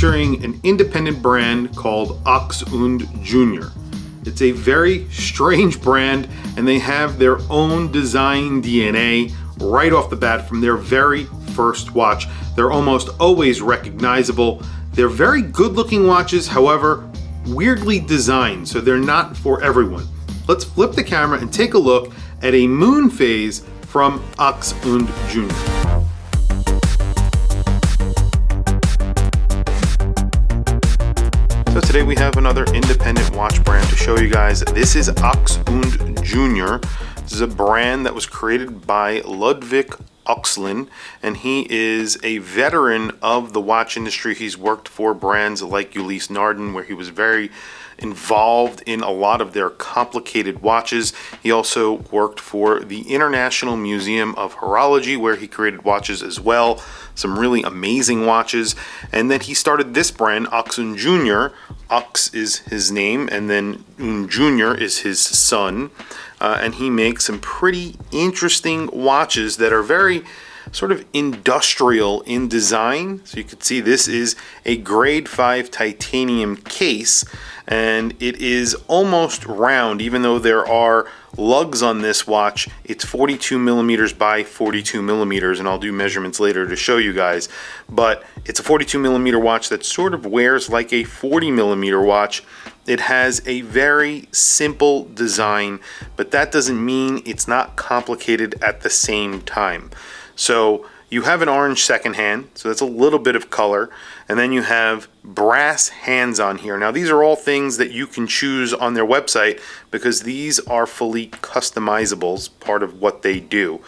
featuring an independent brand called Ochs und Junior. It's a very strange brand, and they have their own design DNA right off the bat from their very first watch. They're almost always recognizable. They're very good looking watches, however, weirdly designed, so they're not for everyone. Let's flip the camera and take a look at a moon phase from Ochs und Junior. So today we have another independent watch brand to show you guys. This is Ochs und Junior. This is a brand that was created by Ludwig Ochslin, and he is a veteran of the watch industry. He's worked for brands like Ulysse Nardin, where he was very involved in a lot of their complicated watches. He also worked for the International Museum of Horology, where he created watches as well, some really amazing watches. And then he started this brand, Ochs und Junior. Ochs is his name, and then Junior is his son. And he makes some pretty interesting watches that are very sort of industrial in design. So you can see this is a grade 5 titanium case, and it is almost round. Even though there are lugs on this watch, it's 42 millimeters by 42 millimeters, and I'll do measurements later to show you guys. But it's a 42 millimeter watch that sort of wears like a 40 millimeter watch. It has a very simple design, but that doesn't mean it's not complicated at the same time. So you have an orange second hand, so that's a little bit of color, and then you have brass hands on here. Now these are all things that you can choose on their website because these are fully customizables, part of what they do.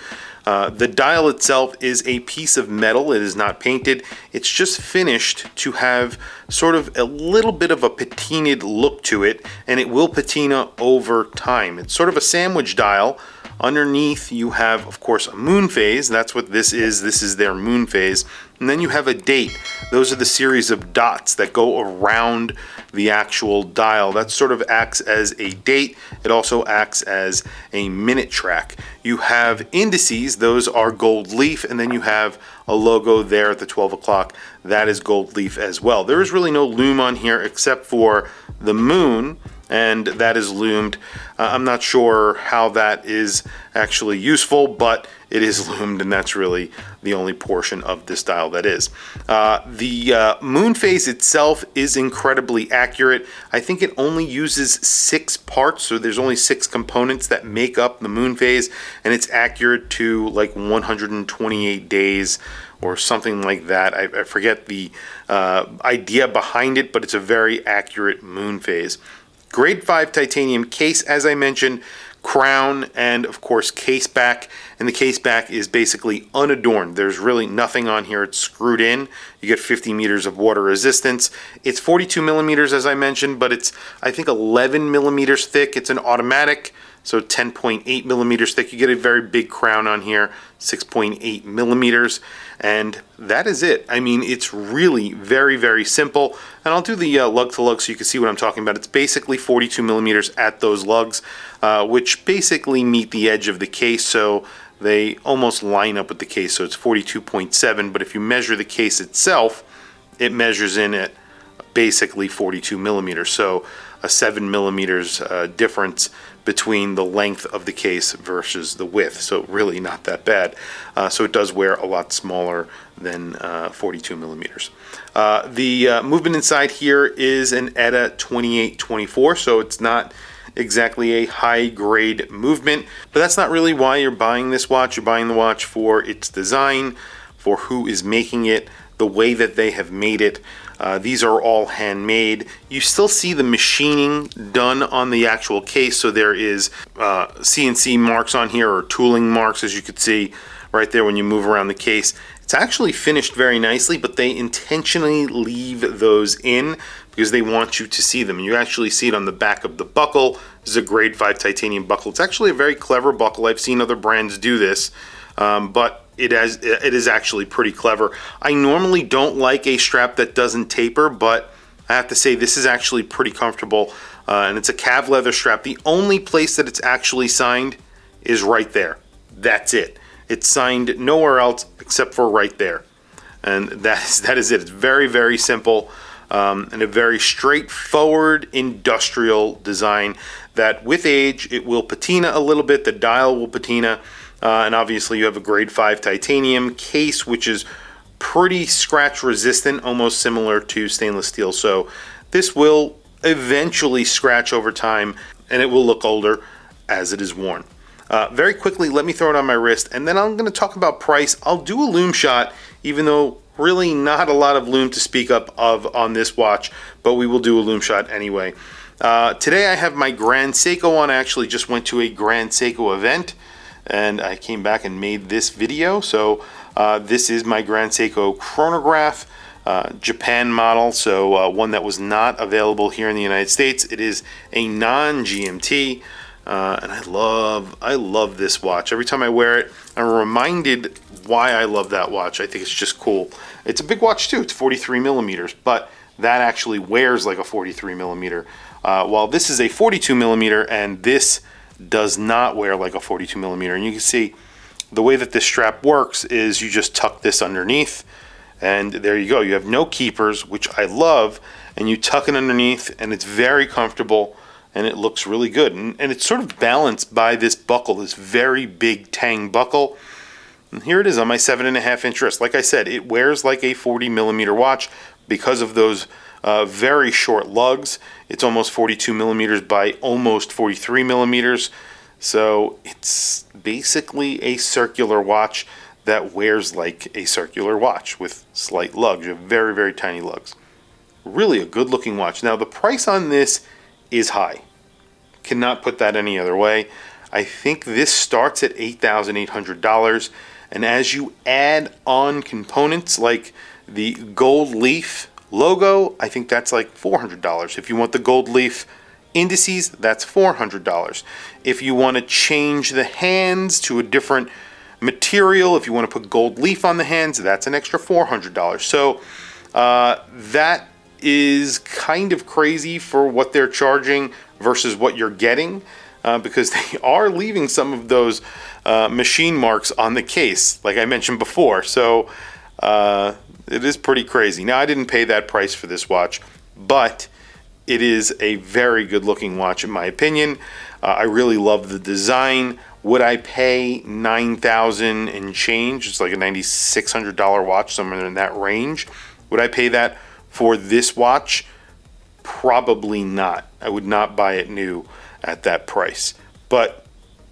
The dial itself is a piece of metal. It is not painted. It's just finished to have sort of a little bit of a patinaed look to it, and it will patina over time. It's sort of a sandwich dial. Underneath you have, of course, a moon phase. That's what this is. This is their moon phase. And then you have a date. Those are the series of dots that go around the actual dial. That sort of acts as a date. It also acts as a minute track. You have indices. Those are gold leaf. And then you have a logo there at the 12 o'clock. That is gold leaf as well. There is really no lume on here except for the moon, and that is loomed. I'm not sure how that is actually useful, but it is loomed, and that's really the only portion of this dial that is. The moon phase itself is incredibly accurate. I think it only uses 6 parts, so there's only 6 components that make up the moon phase, and it's accurate to like 128 days or something like that. I forget the idea behind it, but it's a very accurate moon phase. Grade 5 titanium case, as I mentioned, crown, and of course case back. And the case back is basically unadorned. There's really nothing on here. It's screwed in. You get 50 meters of water resistance. It's 42 millimeters, as I mentioned, but it's, I think, 11 millimeters thick. It's an automatic, so 10.8 millimeters thick. You get a very big crown on here, 6.8 millimeters, and that is it. I mean, it's really very, very simple. And I'll do the lug to lug so you can see what I'm talking about. It's basically 42 millimeters at those lugs, which basically meet the edge of the case, so they almost line up with the case. So it's 42.7, but if you measure the case itself, it measures in at basically 42 millimeters. So a 7 millimeters difference between the length of the case versus the width, so really not that bad. So it does wear a lot smaller than 42 millimeters. The movement inside here is an ETA 2824, so it's not exactly a high grade movement, but that's not really why you're buying this watch. You're buying the watch for its design, for who is making it, the way that they have made it. These are all handmade. You still see the machining done on the actual case, so there is CNC marks on here, or tooling marks, as you could see right there when you move around the case. It's actually finished very nicely, but they intentionally leave those in because they want you to see them. You actually see it on the back of the buckle. This is a grade 5 titanium buckle. It's actually a very clever buckle. I've seen other brands do this, but it is actually pretty clever. I normally don't like a strap that doesn't taper, but I have to say this is actually pretty comfortable, and it's a cav leather strap. The only place that it's actually signed is right there. That's it. It's signed nowhere else except for right there, and that is it. It's very, very simple. and a very straightforward industrial design that with age it will patina a little bit, the dial will patina, and obviously you have a grade 5 titanium case which is pretty scratch resistant, almost similar to stainless steel. So this will eventually scratch over time and it will look older as it is worn. Very quickly, let me throw it on my wrist and then I'm going to talk about price. I'll do a lume shot, even though really not a lot of lume to speak up of on this watch, but we will do a lume shot anyway. Today I have my Grand Seiko on. I actually just went to a Grand Seiko event and I came back and made this video. So this is my Grand Seiko chronograph, Japan model, so one that was not available here in the United States. It is a non-GMT, and I love this watch. Every time I wear it, I'm reminded why I love that watch. I think it's just cool. It's a big watch too. It's 43 millimeters, but that actually wears like a 43 millimeter. While this is a 42 millimeter, and this does not wear like a 42 millimeter. And you can see the way that this strap works is you just tuck this underneath and there you go. You have no keepers, which I love, and you tuck it underneath and it's very comfortable and it looks really good. And it's sort of balanced by this buckle, this very big Tang buckle. And here it is on my 7.5 inch wrist. Like I said, it wears like a 40 millimeter watch because of those very short lugs. It's almost 42 millimeters by almost 43 millimeters. So it's basically a circular watch that wears like a circular watch with slight lugs. You have very, very tiny lugs. Really a good looking watch. Now the price on this is high. Cannot put that any other way. I think this starts at $8,800. And as you add on components like the gold leaf logo, I think that's like $400. If you want the gold leaf indices, that's $400. If you want to change the hands to a different material, if you want to put gold leaf on the hands, that's an extra $400. So that is kind of crazy for what they're charging versus what you're getting, because they are leaving some of those machine marks on the case, like I mentioned before. So it is pretty crazy. Now, I didn't pay that price for this watch, but it is a very good looking watch in my opinion. I really love the design. Would I pay $9,000 and change? It's like a $9,600 watch, somewhere in that range. Would I pay that for this watch? Probably not. I would not buy it new at that price. But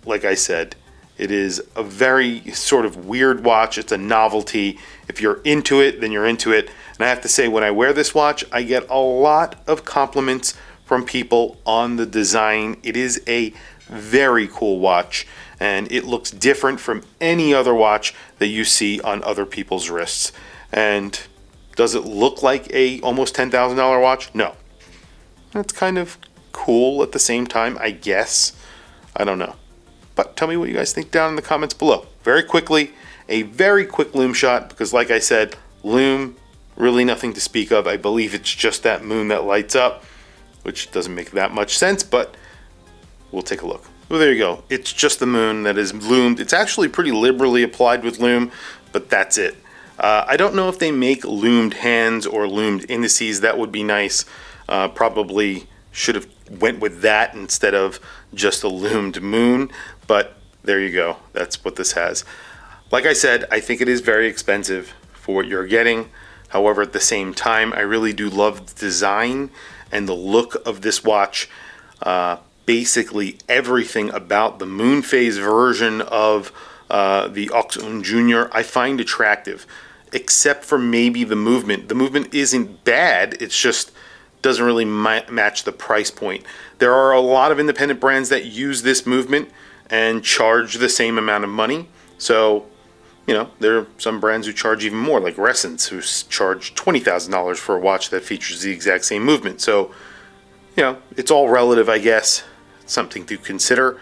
like I said, it is a very sort of weird watch. It's a novelty. If you're into it, then you're into it. And I have to say, when I wear this watch, I get a lot of compliments from people on the design. It is a very cool watch, and it looks different from any other watch that you see on other people's wrists. And does it look like a almost $10,000 watch? No. It's kind of cool at the same time, I guess. I don't know. But tell me what you guys think down in the comments below. Very quickly, a very quick lume shot, because like I said, lume, really nothing to speak of. I believe it's just that moon that lights up, which doesn't make that much sense, but we'll take a look. Well, there you go. It's just the moon that is loomed. It's actually pretty liberally applied with lume, but that's it. I don't know if they make loomed hands or loomed indices. That would be nice. Probably should have went with that instead of just a loomed moon, but there you go. That's what this has. Like I said, I think it is very expensive for what you're getting. However, at the same time, I really do love the design and the look of this watch. Basically everything about the moon phase version of the Ochs und Junior I find attractive, except for maybe the movement. The movement isn't bad, it's just doesn't really match the price point. There are a lot of independent brands that use this movement and charge the same amount of money. So, you know, there are some brands who charge even more, like Resonance, who charge $20,000 for a watch that features the exact same movement. So, you know, it's all relative, I guess. It's something to consider,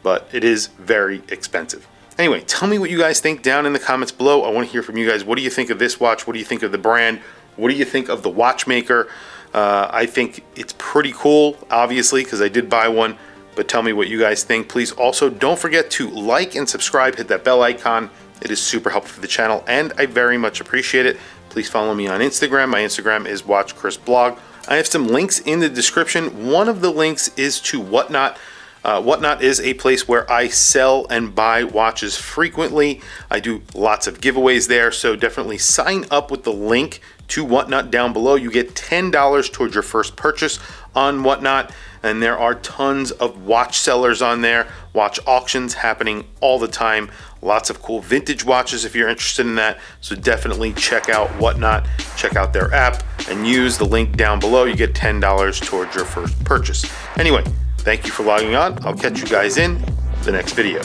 but it is very expensive. Anyway, tell me what you guys think down in the comments below. I want to hear from you guys. What do you think of this watch? What do you think of the brand? What do you think of the watchmaker? I think it's pretty cool, obviously, because I did buy one, but tell me what you guys think. Please also don't forget to like and subscribe, hit that bell icon. It is super helpful for the channel, and I very much appreciate it. please follow me on Instagram. My Instagram is WatchChrisBlog. I have some links in the description. One of the links is to Whatnot. Whatnot is a place where I sell and buy watches frequently. I do lots of giveaways there, so definitely sign up with the link to Whatnot down below. You get $10 towards your first purchase on Whatnot, and there are tons of watch sellers on there, watch auctions happening all the time. Lots of cool vintage watches if you're interested in that, so definitely check out Whatnot, check out their app, and use the link down below. You get $10 towards your first purchase. Anyway, thank you for logging on. I'll catch you guys in the next video.